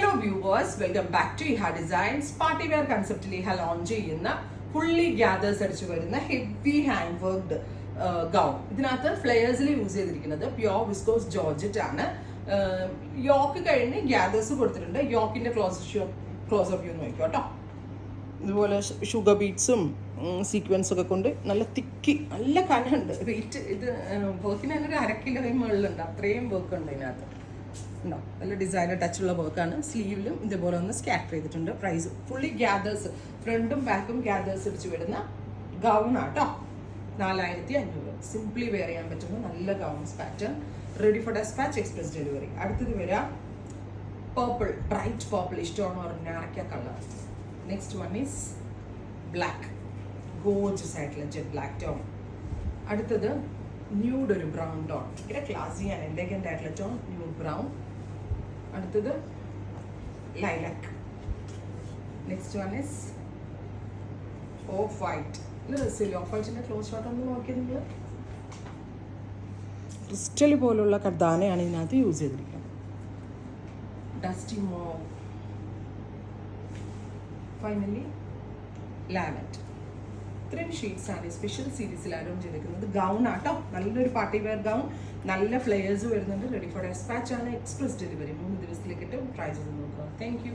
Hello viewers, welcome back to Iha designs. Party wear കൺസെപ്റ്റിൽ Iha launch ചെയ്യുന്ന fully gathers അടിച്ചു വരുന്ന ഹെവി ഹാൻഡ് വർക്ക്ഡ് ഗൗൺ. ഇതിനകത്ത് ഫ്ലെയേഴ്സിൽ യൂസ് ചെയ്തിരിക്കുന്നത് പ്യോർ വിസ്കോസ് ജോർജറ്റ് ആണ്. യോക്ക് കഴിഞ്ഞ് ഗ്യാദേഴ്സ് കൊടുത്തിട്ടുണ്ട്. യോക്കിന്റെ ക്ലോസ് വ്യൂ നോക്കിക്കോ കേട്ടോ. ഇതുപോലെ ഷുഗർ ബീഡ്സും സീക്വൻസും ഒക്കെ കൊണ്ട് നല്ല തിക്കി നല്ല കനമുണ്ട്. വെയിറ്റ് ഇത് വർക്കിന് തന്നെ ഒരു 1/2 കിലോയും മുകളിലുണ്ട്. അത്രയും വർക്ക് ഉണ്ട് ഇതിനകത്ത്. ഉണ്ടോ, നല്ല ഡിസൈനർ ടച്ചുള്ള വർക്കാണ്. സ്ലീവിലും ഇതേപോലെ ഒന്ന് സ്കാറ്റർ ചെയ്തിട്ടുണ്ട്. പ്രൈസ് ഫുള്ളി ഗ്യാദേഴ്സ്, ഫ്രണ്ടും ബാക്കും ഗ്യാദേഴ്സ് അടിച്ച് വരുന്ന ഗൗണാട്ടോ. 4500. സിംപ്ലി വെയർ ചെയ്യാൻ പറ്റുന്ന നല്ല gowns pattern. Ready for despatch, express delivery. അടുത്തത് വരാം പർപ്പിൾ, ബ്രൈറ്റ് പർപ്പിൾ. ഇഷ്ടമാണ് പറഞ്ഞ അരക്ക colour. Next one is black, gorgeous ആയിട്ടുള്ള ജെറ്റ് ബ്ലാക്ക് ടോൺ. അടുത്തത് ന്യൂഡ്, ഒരു ബ്രൗൺ ടോൺ. ഭയങ്കര ക്ലാസി ആണ്, എലഗന്റ് ആയിട്ടുള്ള ടോൺ, ന്യൂഡ് ബ്രൗൺ. അടുത്തത് lilac. Next one is off white. ഇത് രസമില്ല, ഓഫ് വൈറ്റിന്റെ ക്ലോസ് ഷോട്ട് ഒന്ന് നോക്കിയത് നിങ്ങൾ. ക്രിസ്റ്റൽ പോലുള്ള കർദാനയാണ് ഇതിനകത്ത് യൂസ് ചെയ്തിരിക്കുന്നത്. Dusty mauve. Finally lavender. ഇത്രയും ഷെയ്ഡ്സ് ആണ് സ്പെഷ്യൽ സീരീസിൽ അറേഞ്ച് ചെയ്തിരിക്കുന്നത്. ഗൗൺ ആട്ടോ, നല്ലൊരു പാർട്ടി വെയർ ഗൗൺ. നല്ല ഫ്ലെയേഴ്സ് വരുന്നുണ്ട്. റെഡി ഫോർ ഡെസ്പാച്ച് ആണ്, എക്സ്പ്രസ് ഡെലിവറി. 3 ദിവസത്തിലേക്ക് കിട്ടും. ട്രൈ ചെയ്ത് നോക്കുക. Thank you.